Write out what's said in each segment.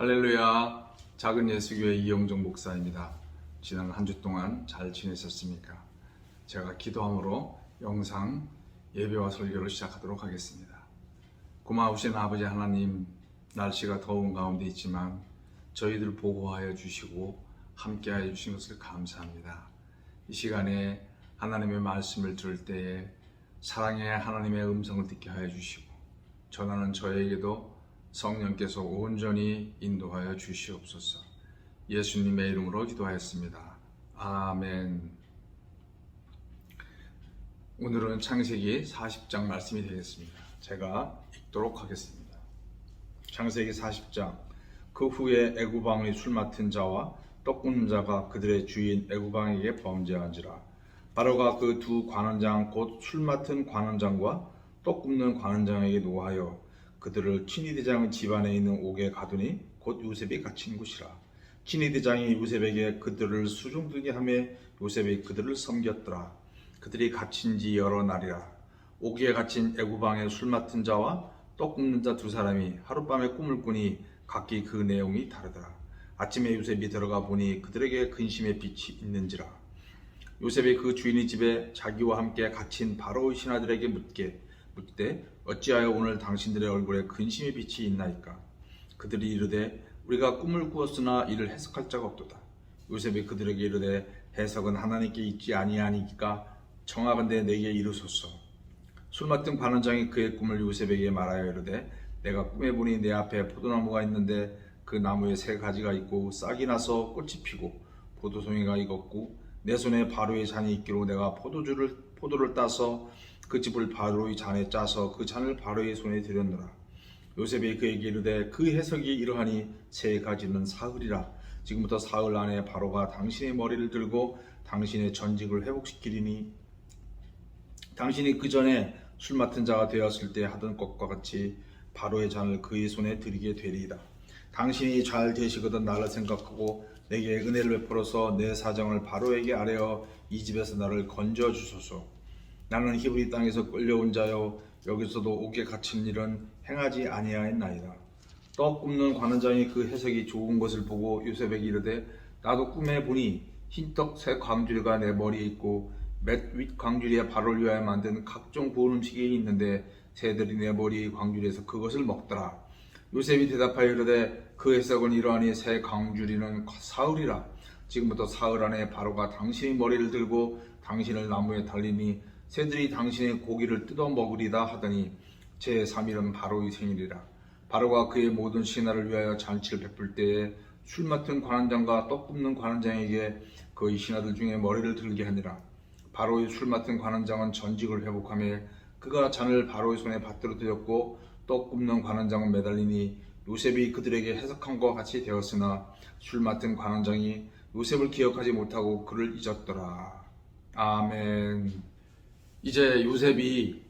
할렐루야. 작은 예수교회 이영종 목사입니다. 지난 한 주 동안 잘 지내셨습니까? 제가 기도함으로 영상 예배와 설교를 시작하도록 하겠습니다. 고마우신 아버지 하나님, 날씨가 더운 가운데 있지만 저희들 보호하여 주시고 함께하여 주신 것을 감사합니다. 이 시간에 하나님의 말씀을 들을 때에 사랑의 하나님의 음성을 듣게 하여 주시고 전하는 저에게도 성령께서 온전히 인도하여 주시옵소서. 예수님의 이름으로 기도하였습니다. 아멘. 오늘은 창세기 40장 말씀이 되겠습니다. 제가 읽도록 하겠습니다. 창세기 40장. 그 후에 애굽 왕의 술 맡은 자와 떡 굽는 자가 그들의 주인 애굽 왕에게 범죄한지라. 바로가 그 두 관원장 곧 술 맡은 관원장과 떡 굽는 관원장에게 노하여 그들을 친위대장의 집안에 있는 옥에 가두니 곧 요셉이 갇힌 곳이라. 친위대장이 요셉에게 그들을 수종들게 하며 요셉이 그들을 섬겼더라. 그들이 갇힌 지 여러 날이라. 옥에 갇힌 애굽 왕의 술 맡은 자와 떡 굽는 자 두 사람이 하룻밤에 꿈을 꾸니 각기 그 내용이 다르더라. 아침에 요셉이 들어가 보니 그들에게 근심의 빛이 있는지라. 요셉이 그 주인의 집에 자기와 함께 갇힌 바로의 신하들에게 묻되 어찌하여 오늘 당신들의 얼굴에 근심의 빛이 있나이까? 그들이 이르되 우리가 꿈을 꾸었으나 이를 해석할 자가 없도다. 요셉이 그들에게 이르되 해석은 하나님께 있지 아니하니까 청하건대 내게 이르소서. 술 맡은 관원장이 그의 꿈을 요셉에게 말하여 이르되 내가 꿈에 보니 내 앞에 포도나무가 있는데 그 나무에 세 가지가 있고 싹이 나서 꽃이 피고 포도송이가 익었고 내 손에 바로의 잔이 있기로 내가 포도를 따서 그 즙을 바로의 잔에 짜서 그 잔을 바로의 손에 들였노라. 요셉이 그에게 이르되 그 해석이 이러하니 세 가지는 사흘이라. 지금부터 사흘 안에 바로가 당신의 머리를 들고 당신의 전직을 회복시키리니 당신이 그 전에 술 맡은 자가 되었을 때 하던 것과 같이 바로의 잔을 그의 손에 드리게 되리이다. 당신이 잘 되시거든 나를 생각하고 내게 은혜를 베풀어서 내 사정을 바로에게 아뢰어 이 집에서 나를 건져 주소서. 나는 히브리 땅에서 끌려온 자요 여기서도 옥에 갇힌 일은 행하지 아니하였나이다. 떡 굽는 관원장이 그 해석이 좋은 것을 보고 요셉에게 이르되 나도 꿈에 보니 흰떡 세 광주리가 내 머리에 있고 맷 윗 광주리에 바로를 위하여 만든 각종 고운 음식이 있는데 새들이 내 머리 광주리에서 그것을 먹더라. 요셉이 대답하여 이르되 그 해석은 이러하니 새 광주리는 사흘이라. 지금부터 사흘 안에 바로가 당신의 머리를 들고 당신을 나무에 달리니 새들이 당신의 고기를 뜯어 먹으리다 하더니 제3일은 바로의 생일이라. 바로가 그의 모든 신하를 위하여 잔치를 베풀 때에 술 맡은 관원장과 떡 굽는 관원장에게 그의 신하들 중에 머리를 들게 하니라. 바로의 술 맡은 관원장은 전직을 회복하며 그가 잔을 바로의 손에 받들어 드렸고 떡 굽는 관원장은 매달리니 요셉이 그들에게 해석한 것 같이 되었으나 술 맡은 관원장이 요셉을 기억하지 못하고 그를 잊었더라. 아멘. 이제 요셉이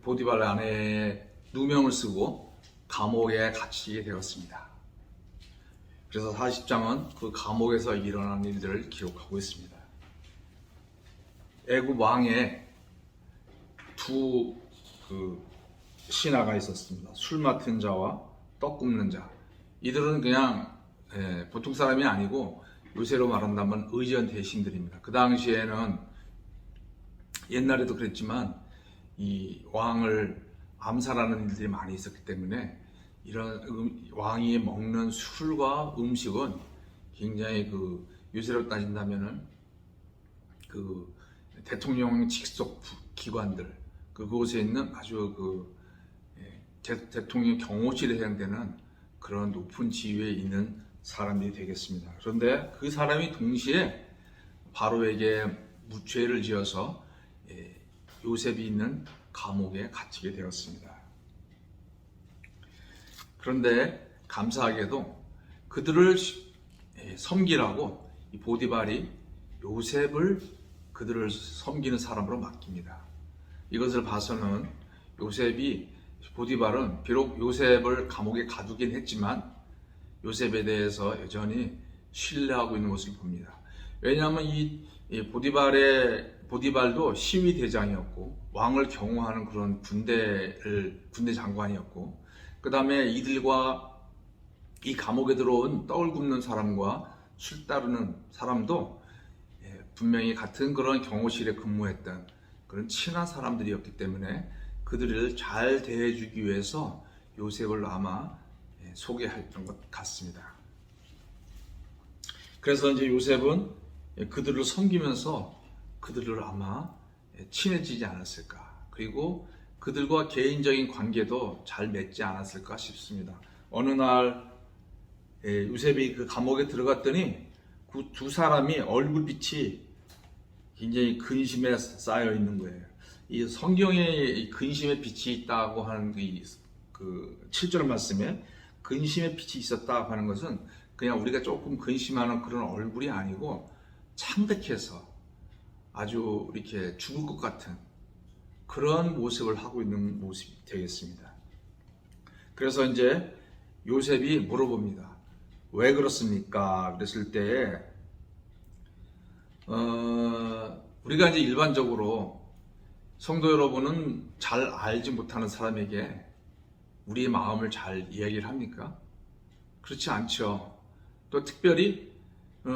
보디발 아내의 누명을 쓰고 감옥에 갇히게 되었습니다. 그래서 40장은 그 감옥에서 일어난 일들을 기록하고 있습니다. 애굽 왕의 두 신하가 있었습니다. 술 맡은 자와 떡 굽는 자. 이들은 그냥 보통 사람이 아니고 요새로 말한다면 의전 대신들입니다. 그 당시에는 옛날에도 그랬지만 이 왕을 암살하는 일들이 많이 있었기 때문에 이런 왕이 먹는 술과 음식은 굉장히 요새로 따진다면은 대통령 직속 기관들 그곳에 있는 아주 대통령 경호실에 해당되는 그런 높은 지위에 있는 사람들이 되겠습니다. 그런데 그 사람이 동시에 바로에게 무죄를 지어서 요셉이 있는 감옥에 갇히게 되었습니다. 그런데 감사하게도 그들을 섬기라고 이 보디발이 요셉을 그들을 섬기는 사람으로 맡깁니다. 이것을 봐서는 보디발은 비록 요셉을 감옥에 가두긴 했지만 요셉에 대해서 여전히 신뢰하고 있는 것을 봅니다. 왜냐하면 이 보디발도 시위대장이었고 왕을 경호하는 그런 군대 장관이었고 그 다음에 이들과 이 감옥에 들어온 떡을 굽는 사람과 술 따르는 사람도 분명히 같은 그런 경호실에 근무했던 그런 친한 사람들이었기 때문에 그들을 잘 대해주기 위해서 요셉을 아마 소개했던 것 같습니다. 그래서 이제 요셉은 그들을 섬기면서 그들을 아마 친해지지 않았을까, 그리고 그들과 개인적인 관계도 잘 맺지 않았을까 싶습니다. 어느 날 요셉이 그 감옥에 들어갔더니 그 두 사람이 얼굴빛이 굉장히 근심에 쌓여 있는 거예요. 이 성경에 근심의 빛이 있다고 하는 그 7절 말씀에 근심의 빛이 있었다고 하는 것은 그냥 우리가 조금 근심하는 그런 얼굴이 아니고 창백해서 아주 이렇게 죽을 것 같은 그런 모습을 하고 있는 모습이 되겠습니다. 그래서 이제 요셉이 물어봅니다. 왜 그렇습니까? 그랬을 때 우리가 이제 일반적으로 성도 여러분은 잘 알지 못하는 사람에게 우리의 마음을 잘 이야기를 합니까? 그렇지 않죠. 또 특별히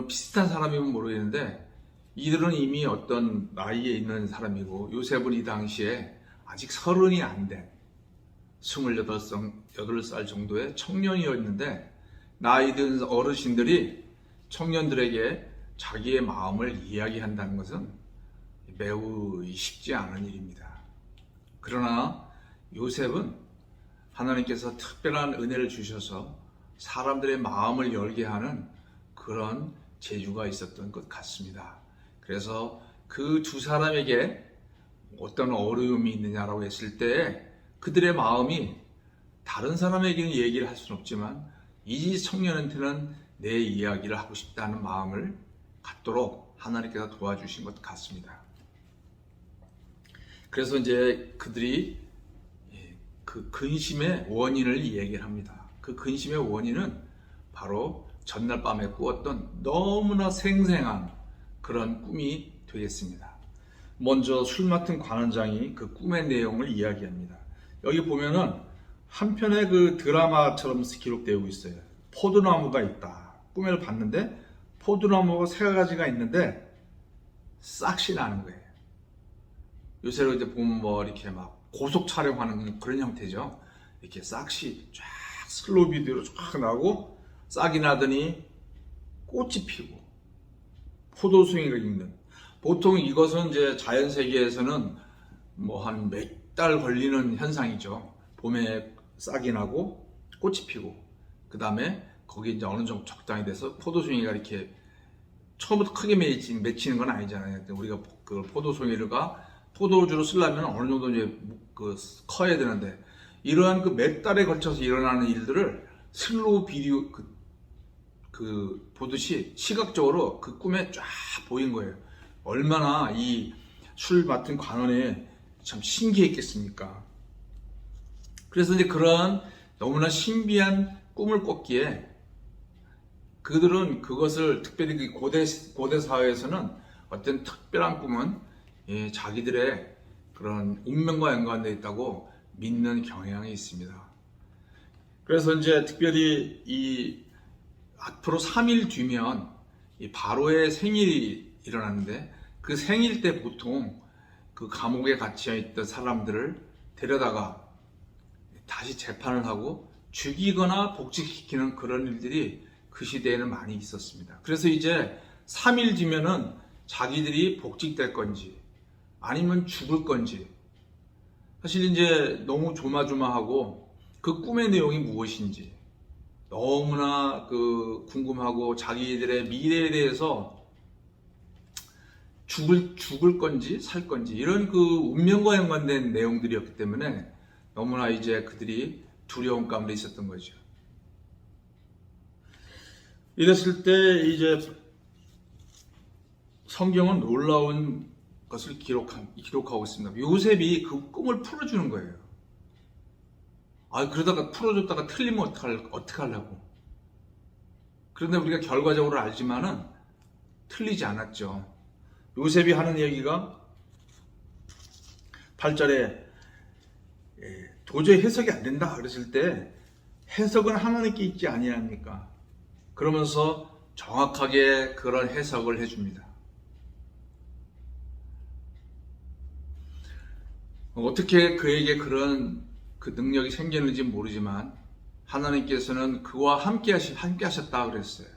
비슷한 사람이면 모르겠는데 이들은 이미 어떤 나이에 있는 사람이고 요셉은 이 당시에 아직 30이 안 된 28살 정도의 청년이었는데 나이 든 어르신들이 청년들에게 자기의 마음을 이야기한다는 것은 매우 쉽지 않은 일입니다. 그러나 요셉은 하나님께서 특별한 은혜를 주셔서 사람들의 마음을 열게 하는 그런 재주가 있었던 것 같습니다. 그래서 그 두 사람에게 어떤 어려움이 있느냐라고 했을 때 그들의 마음이 다른 사람에게는 얘기를 할 수는 없지만 이 청년한테는 내 이야기를 하고 싶다는 마음을 갖도록 하나님께서 도와주신 것 같습니다. 그래서 이제 그들이 그 근심의 원인을 얘기를 합니다. 그 근심의 원인은 바로 전날 밤에 꾸었던 너무나 생생한 그런 꿈이 되겠습니다. 먼저 술 맡은 관원장이 그 꿈의 내용을 이야기합니다. 여기 보면은 한편의 그 드라마처럼 기록되고 있어요. 포도나무가 있다. 꿈을 봤는데 포도나무가 세 가지가 있는데 싹이 나는 거예요. 요새로 이제 보면 뭐 이렇게 막 고속 촬영하는 그런 형태죠. 이렇게 싹이 쫙 슬로우 비디오로 쫙 나고 싹이 나더니 꽃이 피고 포도송이가 익는. 보통 이것은 이제 자연 세계에서는 뭐 한 몇 달 걸리는 현상이죠. 봄에 싹이 나고 꽃이 피고 그 다음에 거기 이제 어느 정도 적당히 돼서 포도송이가 이렇게 처음부터 크게 맺히는 건 아니잖아요. 우리가 그 포도송이가 포도주로 쓰려면 어느 정도 이제 그 커야 되는데 이러한 그 몇 달에 걸쳐서 일어나는 일들을 슬로우 비디오 보듯이 시각적으로 그 꿈에 쫙 보인 거예요. 얼마나 이 술 맡은 관원에 참 신기했겠습니까? 그래서 이제 그러한 너무나 신비한 꿈을 꿨기에 그들은 그것을 특별히 고대 사회에서는 어떤 특별한 꿈은 자기들의 그런 운명과 연관되어 있다고 믿는 경향이 있습니다. 그래서 이제 특별히 이 앞으로 3일 뒤면 이 바로의 생일이 일어나는데 그 생일 때 보통 그 감옥에 갇혀 있던 사람들을 데려다가 다시 재판을 하고 죽이거나 복직시키는 그런 일들이 그 시대에는 많이 있었습니다. 그래서 이제 3일 뒤면은 자기들이 복직될 건지 아니면 죽을 건지 사실 이제 너무 조마조마하고 그 꿈의 내용이 무엇인지 너무나 그 궁금하고 자기들의 미래에 대해서 죽을 건지 살 건지 이런 그 운명과 연관된 내용들이었기 때문에 너무나 이제 그들이 두려움 가운데 있었던 거죠. 이랬을 때 이제 성경은 놀라운 것을 기록하고 있습니다. 요셉이 그 꿈을 풀어주는 거예요. 그러다가 풀어줬다가 틀리면 어떡하려고. 그런데 우리가 결과적으로 알지만은 틀리지 않았죠. 요셉이 하는 얘기가 8절에 도저히 해석이 안 된다 그랬을 때 해석은 하나님께 있지 아니합니까? 그러면서 정확하게 그런 해석을 해줍니다. 어떻게 그에게 그런 그 능력이 생겼는지 모르지만 하나님께서는 그와 함께 하셨다 그랬어요.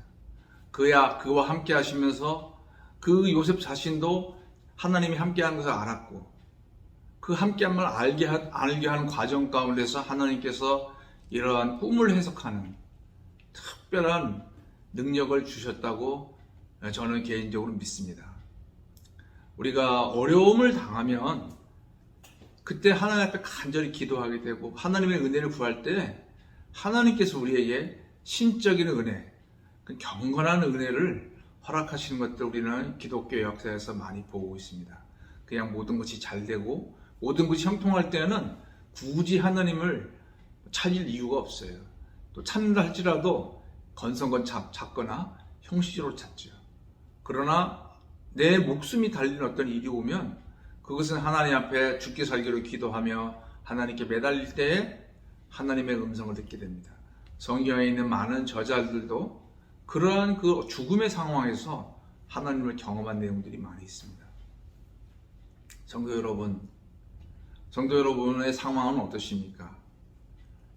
그와 함께 하시면서 그 요셉 자신도 하나님이 함께 하는 것을 알았고, 그 함께함을 알게 하는 과정 가운데서 하나님께서 이러한 꿈을 해석하는 특별한 능력을 주셨다고 저는 개인적으로 믿습니다. 우리가 어려움을 당하면 그때 하나님 앞에 간절히 기도하게 되고 하나님의 은혜를 구할 때 하나님께서 우리에게 신적인 은혜, 경건한 은혜를 허락하시는 것들 우리는 기독교 역사에서 많이 보고 있습니다. 그냥 모든 것이 잘 되고 모든 것이 형통할 때는 굳이 하나님을 찾을 이유가 없어요. 또 찾는다 할지라도 건성건 찾거나 형식적으로 찾죠. 그러나 내 목숨이 달린 어떤 일이 오면 그것은 하나님 앞에 죽기 살기로 기도하며 하나님께 매달릴 때에 하나님의 음성을 듣게 됩니다. 성경에 있는 많은 저자들도 그러한 그 죽음의 상황에서 하나님을 경험한 내용들이 많이 있습니다. 성도 여러분의 상황은 어떠십니까?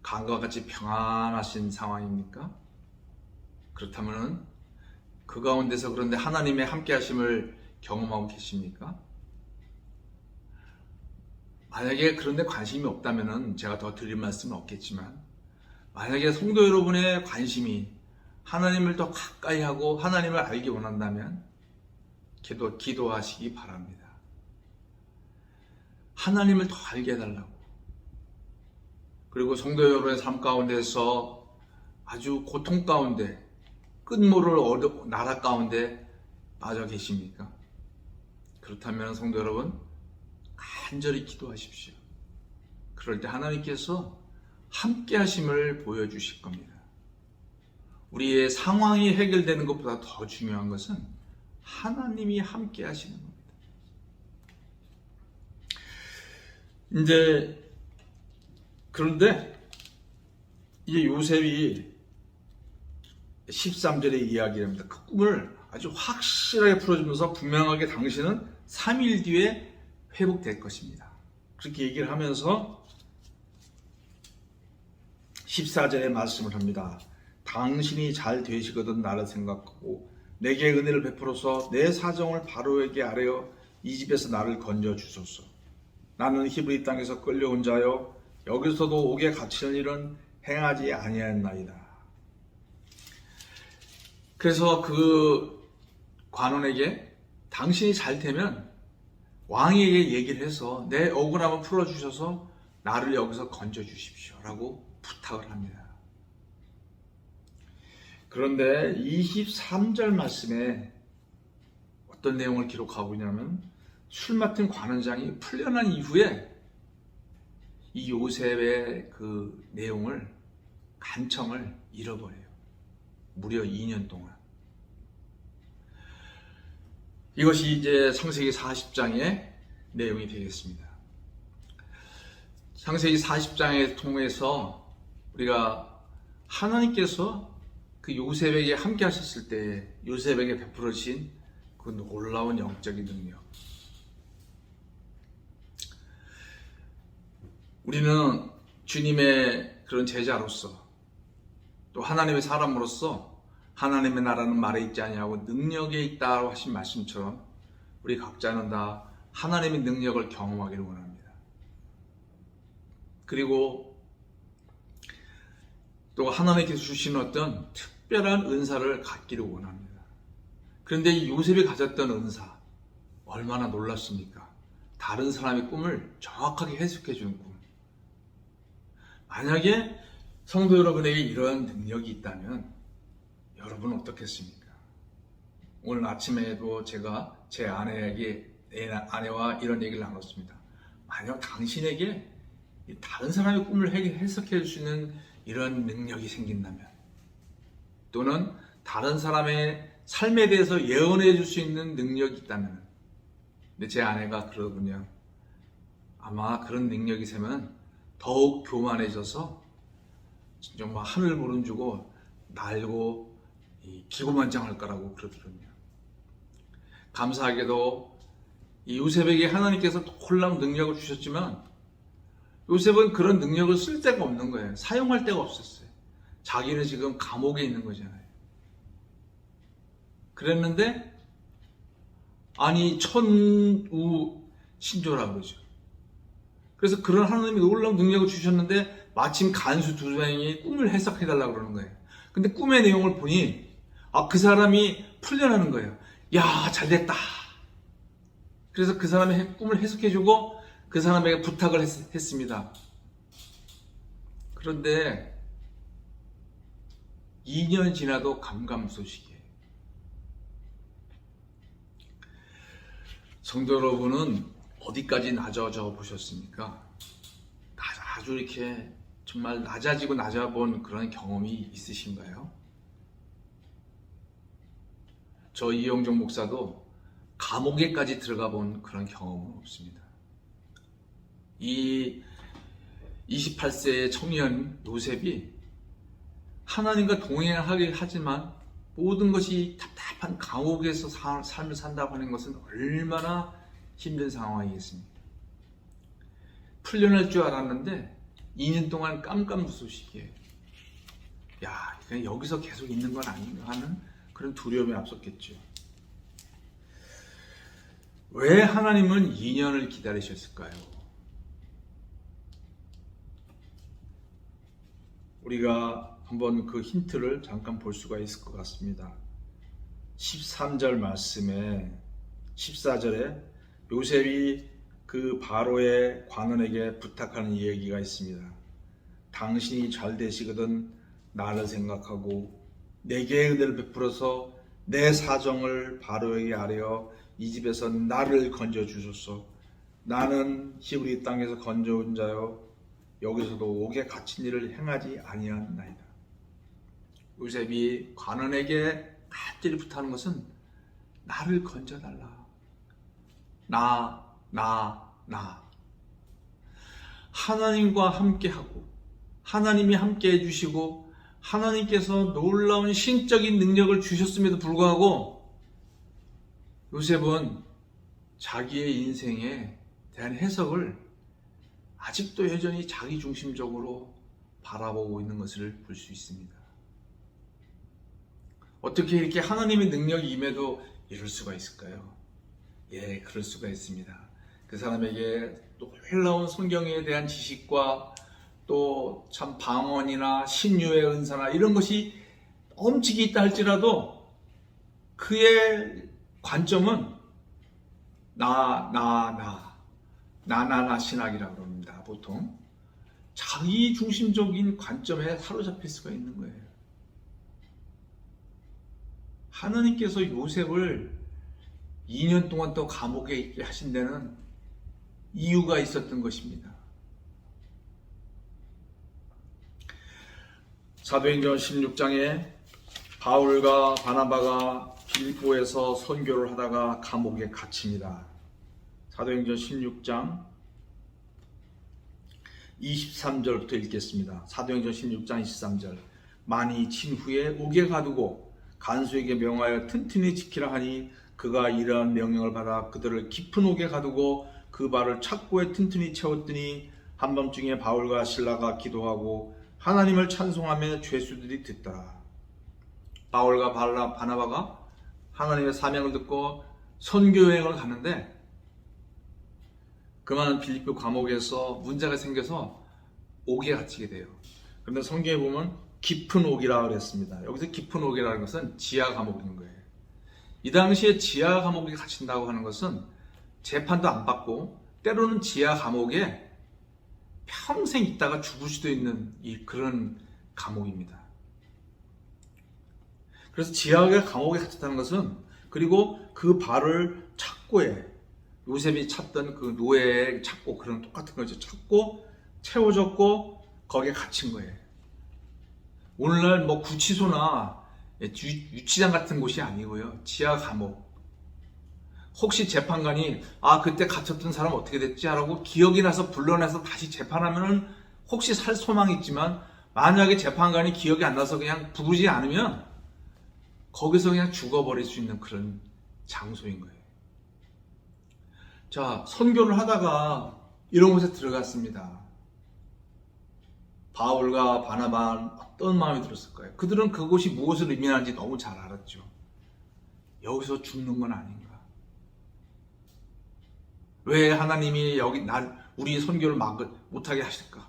강과 같이 평안하신 상황입니까? 그렇다면 그 가운데서 그런데 하나님의 함께 하심을 경험하고 계십니까? 만약에 그런데 관심이 없다면 제가 더 드릴 말씀은 없겠지만, 만약에 성도 여러분의 관심이 하나님을 더 가까이 하고 하나님을 알기 원한다면 기도하시기 바랍니다. 하나님을 더 알게 해달라고. 그리고 성도 여러분의 삶 가운데서 아주 고통 가운데 끝모를 나라 가운데 빠져 계십니까? 그렇다면 성도 여러분 간절히 기도하십시오. 그럴 때 하나님께서 함께 하심을 보여주실 겁니다. 우리의 상황이 해결되는 것보다 더 중요한 것은 하나님이 함께 하시는 겁니다. 그런데 이제 요셉이 13절의 이야기입니다. 그 꿈을 아주 확실하게 풀어주면서 분명하게 당신은 3일 뒤에 회복될 것입니다. 그렇게 얘기를 하면서 14절에 말씀을 합니다. 당신이 잘 되시거든 나를 생각하고 내게 은혜를 베풀어서 내 사정을 바로에게 아뢰어 이 집에서 나를 건져 주소서. 나는 히브리 땅에서 끌려온 자여 여기서도 옥에 갇히는 일은 행하지 아니하였나이다. 그래서 그 관원에게 당신이 잘 되면 왕에게 얘기를 해서 내 억울함을 풀어주셔서 나를 여기서 건져 주십시오 라고 부탁을 합니다. 그런데 23절 말씀에 어떤 내용을 기록하고 있냐면 술 맡은 관원장이 풀려난 이후에 이 요셉의 그 내용을 간청을 잃어버려요. 무려 2년 동안. 이것이 이제 창세기 40장의 내용이 되겠습니다. 창세기 40장을 통해서 우리가 하나님께서 그 요셉에게 함께 하셨을 때 요셉에게 베풀어진 그 놀라운 영적인 능력. 우리는 주님의 그런 제자로서 또 하나님의 사람으로서 하나님의 나라는 말에 있지 아니하고 능력에 있다고 하신 말씀처럼 우리 각자는 다 하나님의 능력을 경험하기를 원합니다. 그리고 또 하나님께서 주신 어떤 특별한 은사를 갖기를 원합니다. 그런데 이 요셉이 가졌던 은사 얼마나 놀랐습니까? 다른 사람의 꿈을 정확하게 해석해 주는 꿈. 만약에 성도 여러분에게 이러한 능력이 있다면 여러분은 어떻겠습니까? 오늘 아침에도 제가 제 아내와 이런 얘기를 나눴습니다. 만약 당신에게 다른 사람의 꿈을 해석해 줄 수 있는 이런 능력이 생긴다면, 또는 다른 사람의 삶에 대해서 예언해 줄 수 있는 능력이 있다면, 근데 제 아내가 그러더군요. 아마 그런 능력이 있으면 더욱 교만해져서 정말 하늘 무른주고 날고 기고만장할 거라고 그러더군요. 감사하게도 이 요셉에게 하나님께서 놀라운 능력을 주셨지만 요셉은 그런 능력을 쓸 데가 없는 거예요. 사용할 데가 없었어요. 자기는 지금 감옥에 있는 거잖아요. 그랬는데 아니 천우 신조라 그러죠. 그래서 그런 하나님이 놀라운 능력을 주셨는데 마침 간수 두 명이 꿈을 해석해 달라고 그러는 거예요. 근데 꿈의 내용을 보니 그 사람이 풀려나는 거예요. 야, 잘 됐다. 그래서 그 사람의 꿈을 해석해주고 그 사람에게 부탁을 했습니다. 그런데 2년 지나도 감감소식이에요. 성도 여러분은 어디까지 낮아져 보셨습니까? 아주 이렇게 정말 낮아지고 낮아본 그런 경험이 있으신가요? 저 이영종 목사도 감옥에까지 들어가 본 그런 경험은 없습니다. 이 28세의 청년 요셉이 하나님과 동행하게 하지만 모든 것이 답답한 감옥에서 삶을 산다고 하는 것은 얼마나 힘든 상황이겠습니까? 풀려날 줄 알았는데 2년 동안 깜깜무소식이에요. 야, 그냥 여기서 계속 있는 건 아닌가 하는 그런 두려움이 앞섰겠죠. 왜 하나님은 2년을 기다리셨을까요? 우리가 한번 그 힌트를 잠깐 볼 수가 있을 것 같습니다. 13절 말씀에 14절에 요셉이 그 바로의 관원에게 부탁하는 이야기가 있습니다. 당신이 잘 되시거든 나를 생각하고 내게 은혜를 베풀어서 내 사정을 바로에게 아뢰어 이 집에서 나를 건져 주소서. 나는 히브리 땅에서 건져온 자요 여기서도 옥에 갇힌 일을 행하지 아니하나이다. 요셉이 관원에게 간절히 부탁하는 것은 나를 건져달라. 나. 하나님과 함께하고 하나님이 함께 해주시고 하나님께서 놀라운 신적인 능력을 주셨음에도 불구하고 요셉은 자기의 인생에 대한 해석을 아직도 여전히 자기중심적으로 바라보고 있는 것을 볼 수 있습니다. 어떻게 이렇게 하나님의 능력이 임해도 이럴 수가 있을까요? 예, 그럴 수가 있습니다. 그 사람에게 또 놀라운 성경에 대한 지식과 또 참 방언이나 신유의 은사나 이런 것이 엄직이 있다 할지라도 그의 관점은 나나 신학이라고 합니다. 보통 자기 중심적인 관점에 사로잡힐 수가 있는 거예요. 하나님께서 요셉을 2년 동안 또 감옥에 있게 하신 데는 이유가 있었던 것입니다. 사도행전 16장에 바울과 바나바가 빌립보에서 선교를 하다가 감옥에 갇힙니다. 사도행전 16장 23절부터 읽겠습니다. 사도행전 16장 23절. 많이 친 후에 옥에 가두고 간수에게 명하여 튼튼히 지키라 하니 그가 이러한 명령을 받아 그들을 깊은 옥에 가두고 그 발을 착고에 튼튼히 채웠더니 한밤중에 바울과 실라가 기도하고 하나님을 찬송하며 죄수들이 듣더라. 바울과 바나바가 하나님의 사명을 듣고 선교여행을 가는데 그만 빌립보 감옥에서 문제가 생겨서 옥에 갇히게 돼요. 그런데 성경에 보면 깊은 옥이라고 그랬습니다. 여기서 깊은 옥이라는 것은 지하 감옥인 거예요. 이 당시에 지하 감옥에 갇힌다고 하는 것은 재판도 안 받고 때로는 지하 감옥에 평생 있다가 죽을 수도 있는 그런 감옥입니다. 그래서 지하 감옥에 갇혔다는 것은 그리고 그 발을 착고에 요셉이 찾던 그 노예의 착고 그런 똑같은 거죠. 찾고 채워졌고 거기에 갇힌 거예요. 오늘날 뭐 구치소나 유치장 같은 곳이 아니고요. 지하 감옥. 혹시 재판관이 그때 갇혔던 사람 어떻게 됐지? 하라고 기억이 나서 불러내서 다시 재판하면은 혹시 살 소망이 있지만 만약에 재판관이 기억이 안 나서 그냥 부르지 않으면 거기서 그냥 죽어버릴 수 있는 그런 장소인 거예요. 자, 선교를 하다가 이런 곳에 들어갔습니다. 바울과 바나바는 어떤 마음이 들었을 거예요? 그들은 그곳이 무엇을 의미하는지 너무 잘 알았죠. 여기서 죽는 건 아닌가? 왜 하나님이 여기 우리 선교를 못하게 하실까?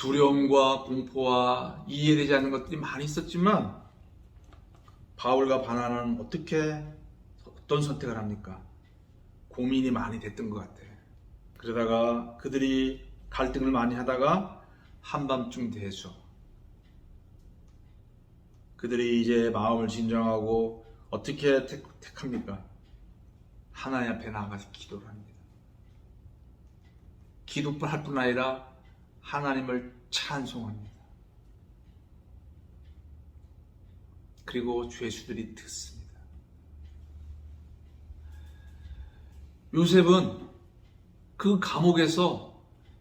두려움과 공포와 이해되지 않는 것들이 많이 있었지만 바울과 바나바는 어떤 선택을 합니까? 고민이 많이 됐던 것 같아요. 그러다가 그들이 갈등을 많이 하다가 한밤중 돼서 그들이 이제 마음을 진정하고 어떻게 택합니까? 하나님 앞에 나가서 기도를 합니다. 기도뿐 할 뿐 아니라 하나님을 찬송합니다. 그리고 죄수들이 듣습니다. 요셉은 그 감옥에서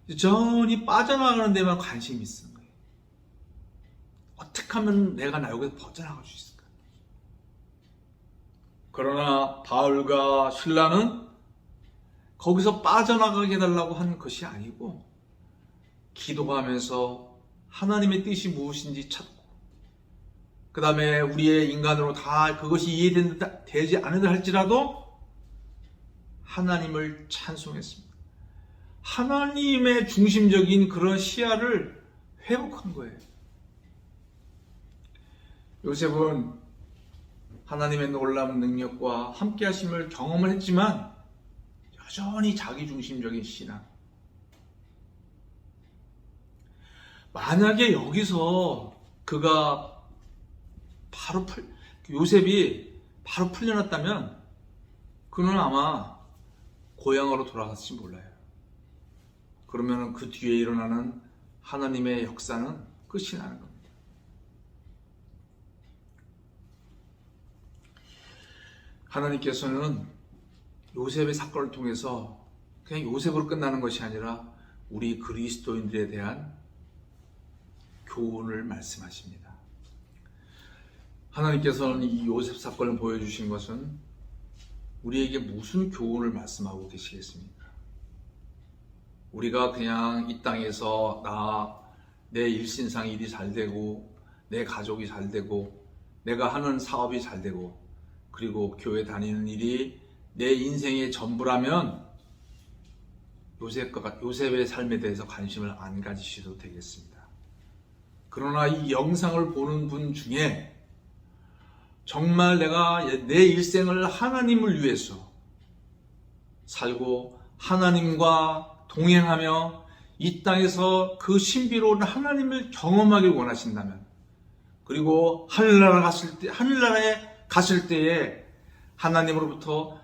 여전히 빠져나가는 데만 관심이 있는 거예요. 어떻게 하면 내가 여기서 벗어나갈 수 있을까? 그러나 바울과 실라는 거기서 빠져나가게 해달라고 한 것이 아니고 기도하면서 하나님의 뜻이 무엇인지 찾고 그 다음에 우리의 인간으로 다 그것이 이해되지 않는다 할지라도 하나님을 찬송했습니다. 하나님의 중심적인 그런 시야를 회복한 거예요. 요셉은 하나님의 놀라운 능력과 함께 하심을 경험을 했지만 여전히 자기중심적인 신앙. 만약에 여기서 요셉이 바로 풀려났다면 그는 아마 고향으로 돌아갔을지 몰라요. 그러면 그 뒤에 일어나는 하나님의 역사는 끝이 나는 겁니다. 하나님께서는 요셉의 사건을 통해서 그냥 요셉으로 끝나는 것이 아니라 우리 그리스도인들에 대한 교훈을 말씀하십니다. 하나님께서는 이 요셉 사건을 보여주신 것은 우리에게 무슨 교훈을 말씀하고 계시겠습니까? 우리가 그냥 이 땅에서 내 일신상 일이 잘 되고 내 가족이 잘 되고 내가 하는 사업이 잘 되고 그리고 교회 다니는 일이 내 인생의 전부라면 요셉의 삶에 대해서 관심을 안 가지셔도 되겠습니다. 그러나 이 영상을 보는 분 중에 정말 내가 내 일생을 하나님을 위해서 살고 하나님과 동행하며 이 땅에서 그 신비로운 하나님을 경험하길 원하신다면 그리고 하늘나라에 갔을 때에 하나님으로부터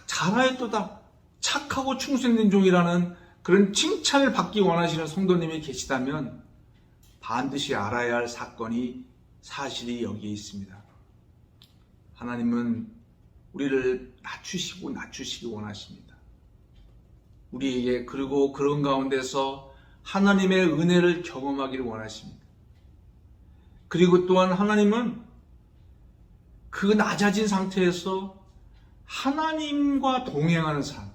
잘하였도다 착하고 충성된 종이라는 그런 칭찬을 받기 원하시는 성도님이 계시다면 반드시 알아야 할 사실이 여기에 있습니다. 하나님은 우리를 낮추시기 원하십니다. 우리에게 그리고 그런 가운데서 하나님의 은혜를 경험하기를 원하십니다. 그리고 또한 하나님은 그 낮아진 상태에서 하나님과 동행하는 삶,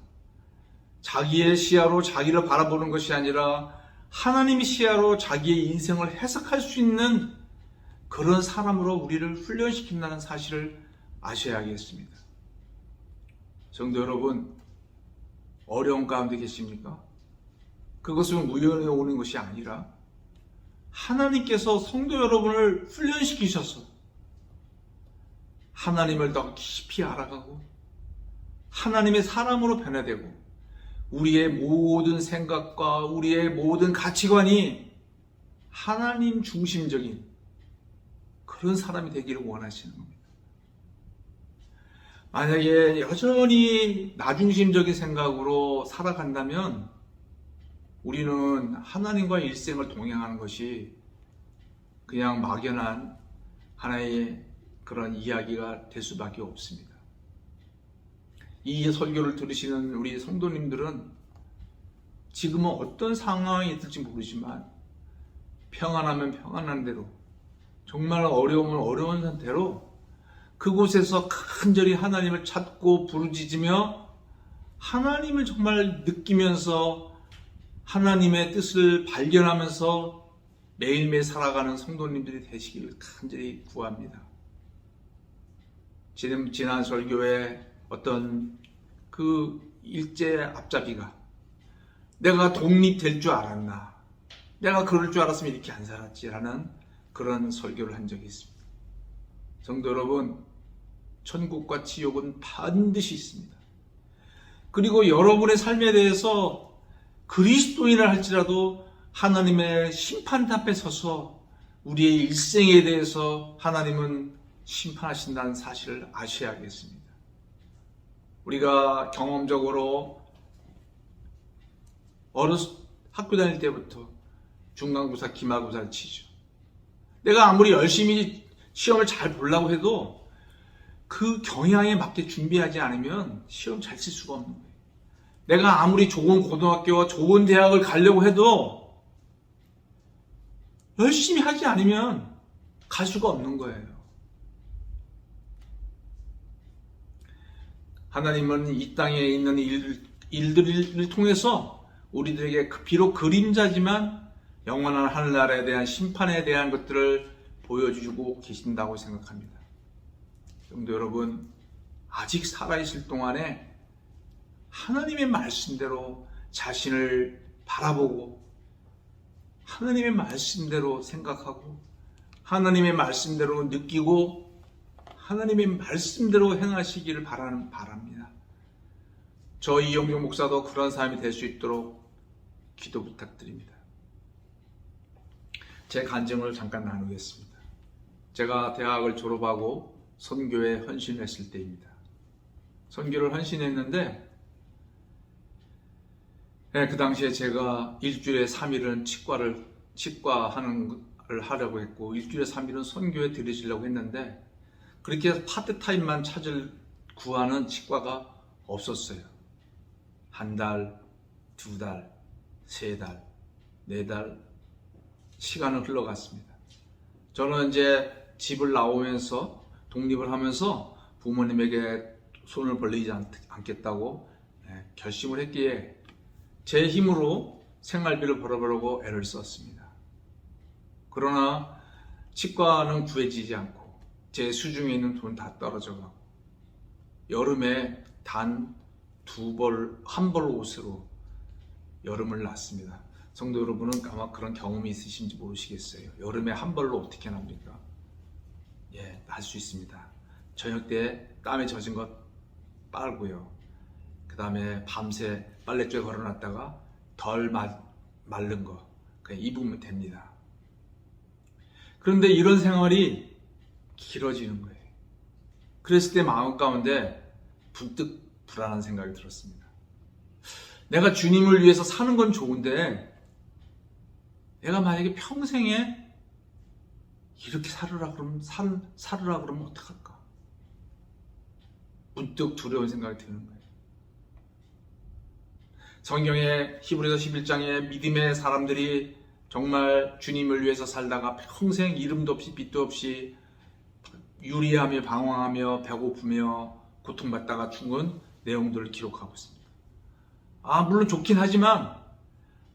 자기의 시야로 자기를 바라보는 것이 아니라 하나님의 시야로 자기의 인생을 해석할 수 있는 그런 사람으로 우리를 훈련시킨다는 사실을 아셔야겠습니다. 성도 여러분, 어려운 가운데 계십니까? 그것은 우연히 오는 것이 아니라 하나님께서 성도 여러분을 훈련시키셔서 하나님을 더 깊이 알아가고 하나님의 사람으로 변화되고 우리의 모든 생각과 우리의 모든 가치관이 하나님 중심적인 그런 사람이 되기를 원하시는 겁니다. 만약에 여전히 나중심적인 생각으로 살아간다면 우리는 하나님과의 일생을 동행하는 것이 그냥 막연한 하나의 그런 이야기가 될 수밖에 없습니다. 이 설교를 들으시는 우리 성도님들은 지금은 어떤 상황이 있을지 모르지만 평안하면 평안한 대로, 정말 어려우면 어려운 상태로 그곳에서 간절히 하나님을 찾고 부르짖으며 하나님을 정말 느끼면서 하나님의 뜻을 발견하면서 매일매일 살아가는 성도님들이 되시기를 간절히 구합니다. 지난 설교에 어떤 그 일제 앞잡이가 내가 독립될 줄 알았나, 내가 그럴 줄 알았으면 이렇게 안 살았지라는 그런 설교를 한 적이 있습니다. 성도 여러분, 천국과 지옥은 반드시 있습니다. 그리고 여러분의 삶에 대해서 그리스도인을 할지라도 하나님의 심판 앞에 서서 우리의 일생에 대해서 하나님은 심판하신다는 사실을 아셔야겠습니다. 우리가 경험적으로 학교 다닐 때부터 중간고사, 기말고사를 치죠. 내가 아무리 열심히 시험을 잘 보려고 해도 그 경향에 맞게 준비하지 않으면 시험 잘 칠 수가 없는 거예요. 내가 아무리 좋은 고등학교와 좋은 대학을 가려고 해도 열심히 하지 않으면 갈 수가 없는 거예요. 하나님은 이 땅에 있는 일들을 통해서 우리들에게 비록 그림자지만 영원한 하늘나라에 대한 심판에 대한 것들을 보여주고 계신다고 생각합니다. 성도 여러분, 아직 살아있을 동안에 하나님의 말씀대로 자신을 바라보고 하나님의 말씀대로 생각하고 하나님의 말씀대로 느끼고 하나님의 말씀대로 행하시기를 바랍니다. 저 이영종 목사도 그런 사람이 될 수 있도록 기도 부탁드립니다. 제 간증을 잠깐 나누겠습니다. 제가 대학을 졸업하고 선교에 헌신했을 때입니다. 선교를 헌신했는데 그 당시에 제가 일주일에 3일은 치과하는 걸 하려고 했고 일주일에 3일은 선교에 들으시려고 했는데 그렇게 해서 파트타임만 구하는 치과가 없었어요. 한 달, 두 달, 세 달, 네 달 시간은 흘러갔습니다. 저는 이제 집을 나오면서 독립을 하면서 부모님에게 손을 벌리지 않겠다고 결심을 했기에 제 힘으로 생활비를 벌어보려고 애를 썼습니다. 그러나 치과는 구해지지 않고 제 수중에 있는 돈 다 떨어져가고 여름에 단 한 벌 옷으로 여름을 났습니다. 성도 여러분은 아마 그런 경험이 있으신지 모르시겠어요. 여름에 한 벌로 어떻게 납니까? 날 수 있습니다. 저녁 때 땀에 젖은 것 빨고요. 그 다음에 밤새 빨랫줄에 걸어놨다가 덜 마른 거 그냥 입으면 됩니다. 그런데 이런 생활이 길어지는 거예요. 그랬을 때 마음 가운데 문득 불안한 생각이 들었습니다. 내가 주님을 위해서 사는 건 좋은데 내가 만약에 평생에 이렇게 살으라 그러면 어떡할까? 문득 두려운 생각이 드는 거예요. 성경의 히브리서 11장에 믿음의 사람들이 정말 주님을 위해서 살다가 평생 이름도 없이 빛도 없이 유리하며 방황하며 배고프며 고통받다가 죽은 내용들을 기록하고 있습니다. 물론 좋긴 하지만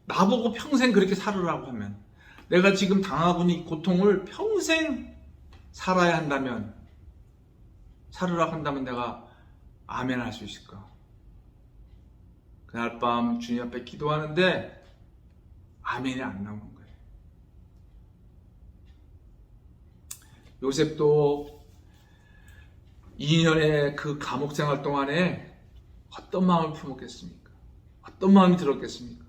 나보고 평생 그렇게 살으라고 하면 내가 지금 당하고 있는 이 고통을 평생 살아야 한다면 살으라고 한다면 내가 아멘 할 수 있을까? 그날 밤 주님 앞에 기도하는데 아멘이 안 나오는 거예요. 요셉도 2년의 그 감옥 생활 동안에 어떤 마음을 품었겠습니까? 어떤 마음이 들었겠습니까?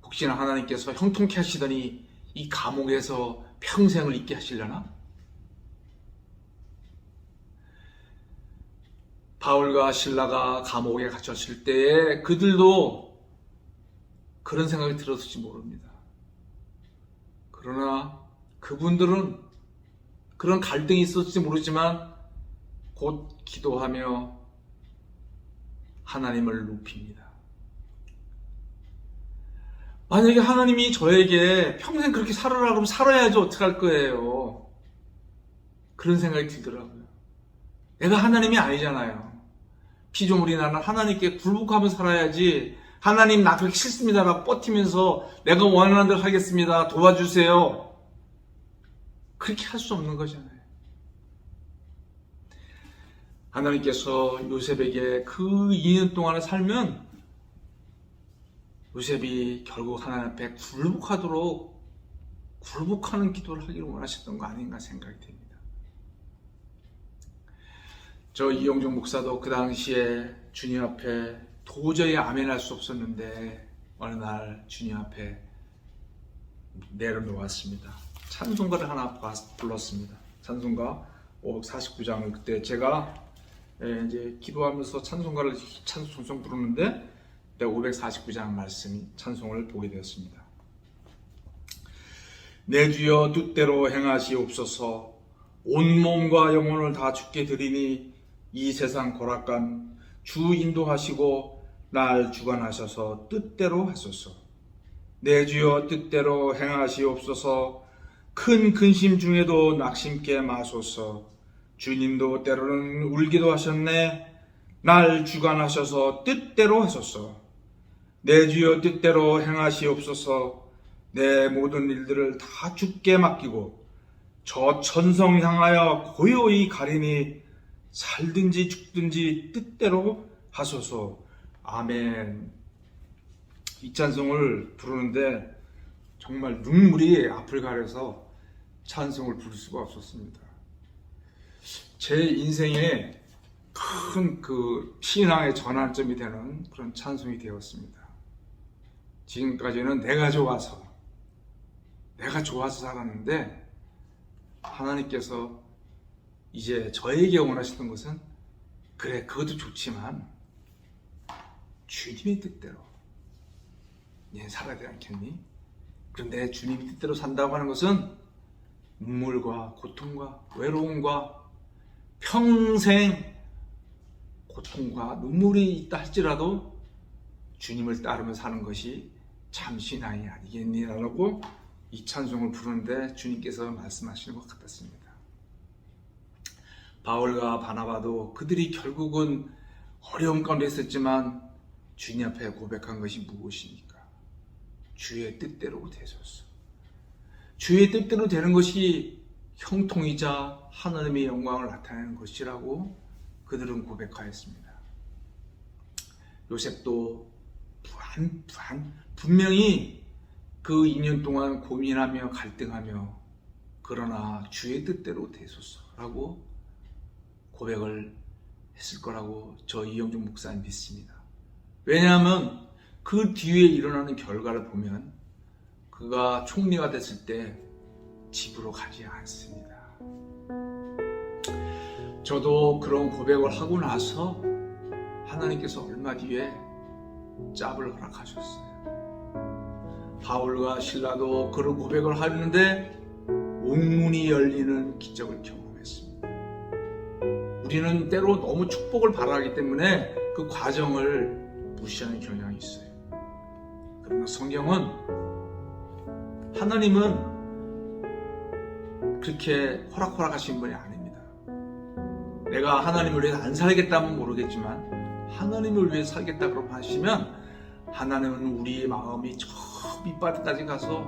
혹시나 하나님께서 형통케 하시더니 이 감옥에서 평생을 있게 하시려나? 바울과 실라가 감옥에 갇혔을 때에 그들도 그런 생각이 들었을지 모릅니다. 그러나 그분들은 그런 갈등이 있었을지 모르지만 곧 기도하며 하나님을 높입니다. 만약에 하나님이 저에게 평생 그렇게 살아라 그러면 살아야지 어떡할 거예요. 그런 생각이 들더라고요. 내가 하나님이 아니잖아요. 피조물이 나는 하나님께 굴복하며 살아야지, 하나님 나 그렇게 싫습니다라고 버티면서 내가 원하는 대로 하겠습니다, 도와주세요, 그렇게 할 수 없는 거잖아요. 하나님께서 요셉에게 그 2년 동안을 살면 요셉이 결국 하나님 앞에 굴복하는 기도를 하기를 원하셨던 거 아닌가 생각이 됩니다. 저 이영종 목사도 그 당시에 주님 앞에 도저히 아멘할 수 없었는데 어느 날 주님 앞에 내려놓았습니다. 찬송가를 하나 불렀습니다. 찬송가 549장을 그때 제가 이제 기도하면서 찬송 부르는데 549장 말씀이 찬송을 보게 되었습니다. 내 주여 뜻대로 행하시옵소서. 온몸과 영혼을 다 주께 드리니 이 세상 고락간 주 인도하시고 날 주관하셔서 뜻대로 하소서. 내 주여 뜻대로 행하시옵소서. 큰 근심 중에도 낙심케 마소서. 주님도 때로는 울기도 하셨네. 날 주관하셔서 뜻대로 하소서. 내 주여 뜻대로 행하시옵소서. 내 모든 일들을 다 주께 맡기고 저 천성 향하여 고요히 가리니 살든지 죽든지 뜻대로 하소서. 아멘. 이 찬송을 부르는데 정말 눈물이 앞을 가려서 찬송을 부를 수가 없었습니다. 제 인생에 큰 그 신앙의 전환점이 되는 그런 찬송이 되었습니다. 지금까지는 내가 좋아서 살았는데 하나님께서 이제 저에게 원하시는 것은, 그래 그것도 좋지만 주님의 뜻대로 네 살아야 되지 않겠니? 그런데 주님의 뜻대로 산다고 하는 것은 눈물과 고통과 외로움과 평생 고통과 눈물이 있다 할지라도 주님을 따르며 사는 것이 참 신앙이 아니겠니라고 이 찬송을 부르는데 주님께서 말씀하시는 것 같았습니다. 바울과 바나바도 그들이 결국은 어려움 가운데 있었지만 주님 앞에 고백한 것이 무엇입니까? 주의 뜻대로 되소서. 주의 뜻대로 되는 것이 형통이자 하나님의 영광을 나타내는 것이라고 그들은 고백하였습니다. 요셉도 분명히 그 2년 동안 고민하며 갈등하며 그러나 주의 뜻대로 되소서라고 고백을 했을 거라고 저 이영종 목사님 믿습니다. 왜냐하면 그 뒤에 일어나는 결과를 보면 그가 총리가 됐을 때 집으로 가지 않습니다. 저도 그런 고백을 하고 나서 하나님께서 얼마 뒤에 짭을 허락하셨어요. 바울과 실라도 그런 고백을 하는데 옥문이 열리는 기적을 경험했습니다. 우리는 때로 너무 축복을 바라기 때문에 그 과정을 무시하는 경향이 있어요. 그러나 성경은 하나님은 그렇게 호락호락하신 분이 아닙니다. 내가 하나님을 위해서 안 살겠다면 모르겠지만 하나님을 위해서 살겠다고 하시면 하나님은 우리의 마음이 저 밑바닥까지 가서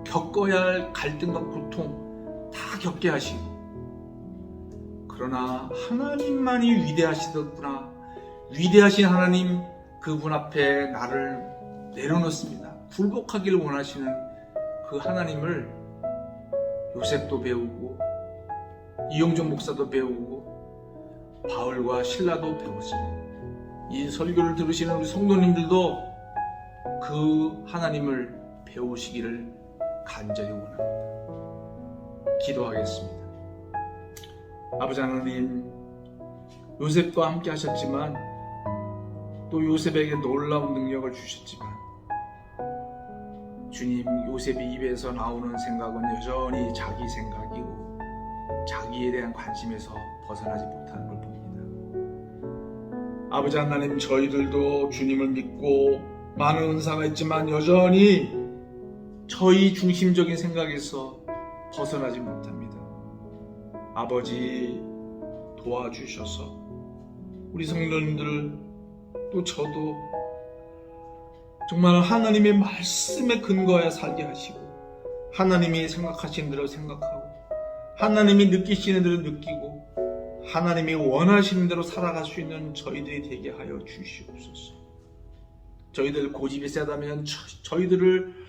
겪어야 할 갈등과 고통 다 겪게 하시고, 그러나 하나님만이 위대하시더구나, 위대하신 하나님 그분 앞에 나를 내려놓습니다. 굴복하기를 원하시는 그 하나님을 요셉도 배우고 이영종 목사도 배우고 바울과 실라도 배웠습니다. 이 설교를 들으시는 우리 성도님들도 그 하나님을 배우시기를 간절히 원합니다. 기도하겠습니다. 아버지 하나님, 요셉과 함께 하셨지만 또 요셉에게 놀라운 능력을 주셨지만 주님, 요셉이 입에서 나오는 생각은 여전히 자기 생각이고 자기에 대한 관심에서 벗어나지 못하는 걸 봅니다. 아버지 하나님, 저희들도 주님을 믿고 많은 은사가 있지만 여전히 저희 중심적인 생각에서 벗어나지 못합니다. 아버지 도와주셔서 우리 성도님들 또 저도 정말 하나님의 말씀에 근거하여 살게 하시고 하나님이 생각하시는 대로 생각하고 하나님이 느끼시는 대로 느끼고 하나님이 원하시는 대로 살아갈 수 있는 저희들이 되게 하여 주시옵소서. 저희들 고집이 세다면 저희들을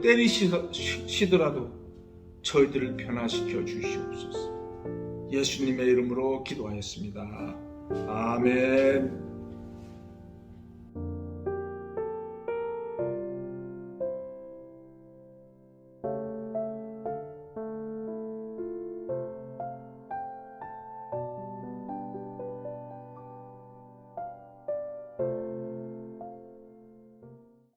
때리시더라도 저희들을 변화시켜 주시옵소서. 예수님의 이름으로 기도하였습니다. 아멘.